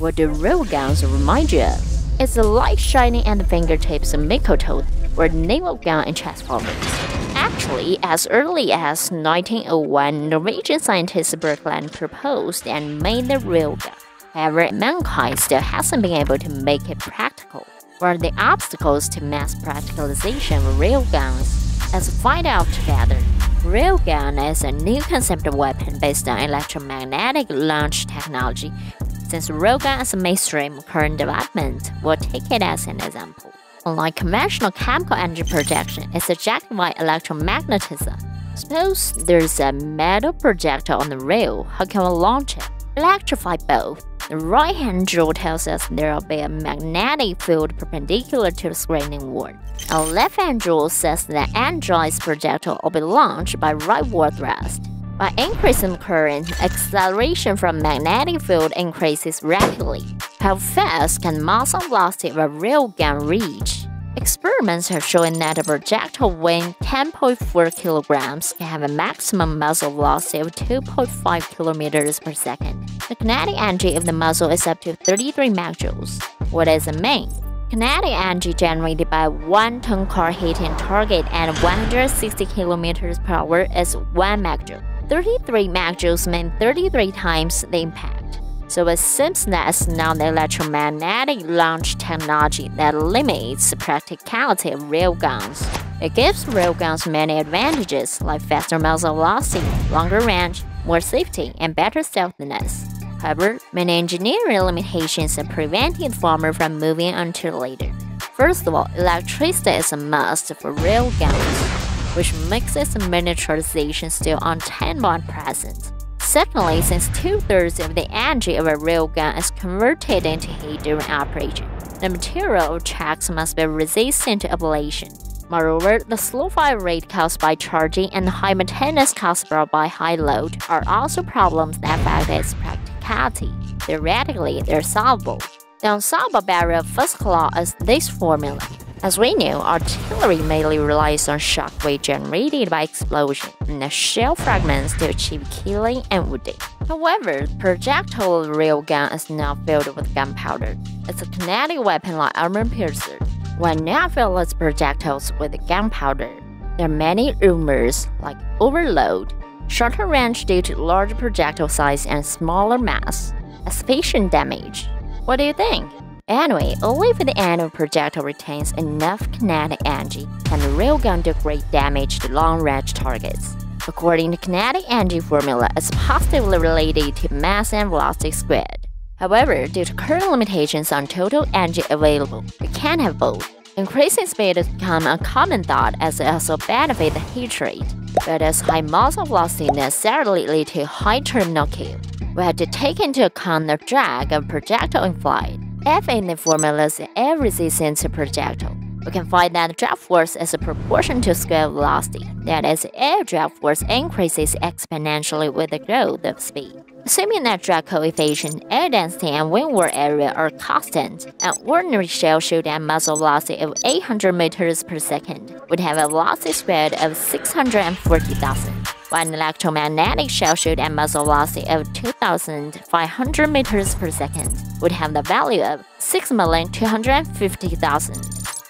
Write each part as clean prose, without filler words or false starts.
What do railguns remind you of? It's the light shining at the fingertips of Mikoto or naval gun in Transformers. Actually, as early as 1901, Norwegian scientist Berkland proposed and made the railgun. However, mankind still hasn't been able to make it practical. What are the obstacles to mass practicalization of railguns? Let's find out together. Railgun is a new concept of weapon based on electromagnetic launch technology. Since railgun is a mainstream current development, we'll take it as an example. Unlike conventional chemical energy projection, it's ejected by electromagnetism. Suppose there's a metal projectile on the rail. How can we launch it? Electrify both. The right-hand rule tells us there will be a magnetic field perpendicular to the screening wall. The left-hand rule says that android's projectile will be launched by rightward thrust. By increasing the current, acceleration from magnetic field increases rapidly. How fast can muzzle velocity of a railgun reach? Experiments are showing that a projectile weighing 10.4 kilograms can have a maximum muzzle velocity of 2.5 kilometers per second. The kinetic energy of the muzzle is up to 33 megajoules. What does it mean? Kinetic energy generated by a 1-ton car hitting a target at 160 kilometers per hour is 1 megajoule. 33 megajoules mean 33 times the impact. So it seems that it's not the electromagnetic launch technology that limits the practicality of railguns. It gives railguns many advantages like faster muzzle velocity, longer range, more safety, and better stealthiness. However, many engineering limitations are preventing the former from moving until later. First of all, electricity is a must for railguns, which makes its miniaturization still untenable at present. Secondly, since 2/3 of the energy of a railgun is converted into heat during operation, the material of tracks must be resistant to ablation. Moreover, the slow fire rate caused by charging and high maintenance costs brought by high load are also problems that affect its practicality. Theoretically, they're solvable. The unsolvable barrier of physical law is this formula. As we know, artillery mainly relies on shockwave generated by explosion and the shell fragments to achieve killing and wounding. However, the projectile railgun is not filled with gunpowder. It's a kinetic weapon like armor piercer. Why not fill its projectiles with gunpowder? There are many rumors like overload, shorter range due to larger projectile size and smaller mass, asphyxiation damage. What do you think? Anyway, only if the end of the projectile retains enough kinetic energy can the railgun do great damage to long-range targets. According to kinetic energy formula, it's positively related to mass and velocity squared. However, due to current limitations on total energy available, we can't have both. Increasing speed has become a common thought as it also benefits the heat rate, but as high muzzle velocity necessarily leads to high terminal kill. We have to take into account the drag of projectile in flight. F in the formula is air resistance to projectile. We can find that the drag force is a proportion to square velocity. That is, air drag force increases exponentially with the growth of speed. Assuming that drag coefficient, air density, and windward area are constant, an ordinary shell shoot at muzzle velocity of 800 meters per second would have a velocity squared of 640,000. While an electromagnetic shell shoot at muzzle velocity of 2,500 meters per second would have the value of 6,250,000.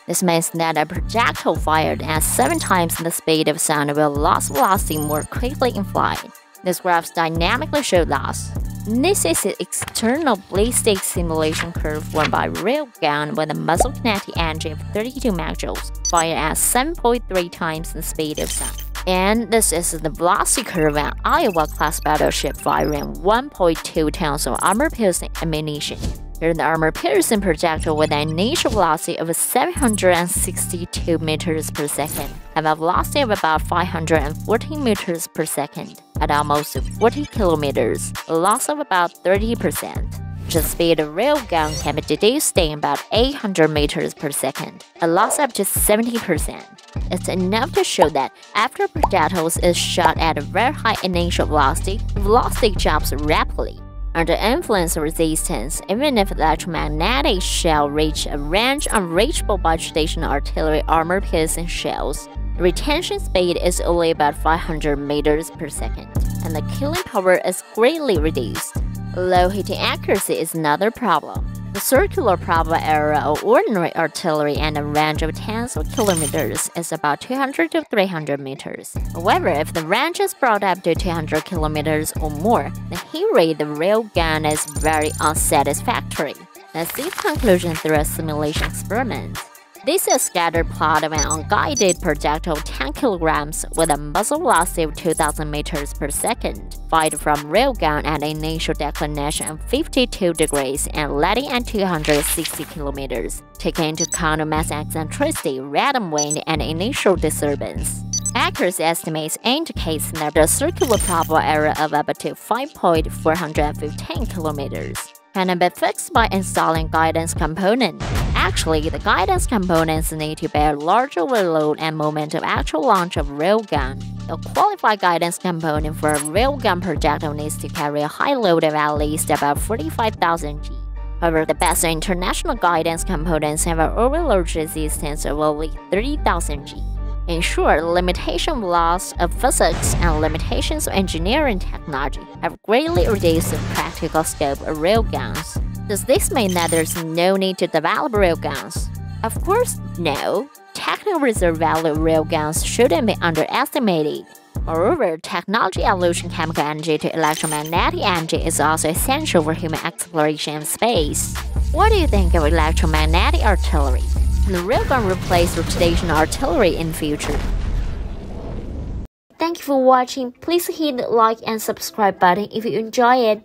This means that a projectile fired at 7 times the speed of sound will lose velocity more quickly in flight. This graphs dynamically show loss. This is the external ballistic simulation curve formed by railgun with a muzzle kinetic energy of 32 megajoules, fired at 7.3 times the speed of sound. And this is the velocity curve of an Iowa-class battleship firing 1.2 tons of armor-piercing ammunition. Here, the armor-piercing projectile with an initial velocity of 762 meters per second have a velocity of about 514 meters per second at almost 40 kilometers, a loss of about 30%. The speed of railgun can be deduced in about 800 meters per second, a loss of just 70%. It's enough to show that after projectiles is shot at a very high initial velocity, the velocity drops rapidly. Under influence of resistance, even if the electromagnetic shell reach a range unreachable by traditional artillery armor-piercing shells, the retention speed is only about 500 meters per second, and the killing power is greatly reduced. Low hitting accuracy is another problem. The circular proper area of ordinary artillery and a range of tens of kilometers is about 200 to 300 meters. However, if the range is brought up to 200 kilometers or more, the hit rate of the railgun is very unsatisfactory. Let's see the conclusion through a simulation experiment. This is a scattered plot of an unguided projectile 10 kilograms with a muzzle velocity of 2,000 meters per second, fired from railgun at an initial declination of 52 degrees and landing at 260 kilometers, taking into account of mass eccentricity, random wind, and initial disturbance. Accuracy estimates indicates that the circular probable area of up to 5.415 kilometers can be fixed by installing guidance component. Actually, the guidance components need to bear larger load and moment of actual launch of railgun. The qualified guidance component for a railgun projectile needs to carry a high load of at least about 45,000 G. However, the best international guidance components have an overload resistance of only 30,000 G. In short, limitation of laws of physics and limitations of engineering technology have greatly reduced the practical scope of railguns. Does this mean that there's no need to develop railguns? Of course, no. Technical reserve value of railguns shouldn't be underestimated. Moreover, technology evolution chemical energy to electromagnetic energy is also essential for human exploration of space. What do you think of electromagnetic artillery? Can the railgun replace traditional artillery in the future? Thank you for watching. Please hit the like and subscribe button if you enjoy it.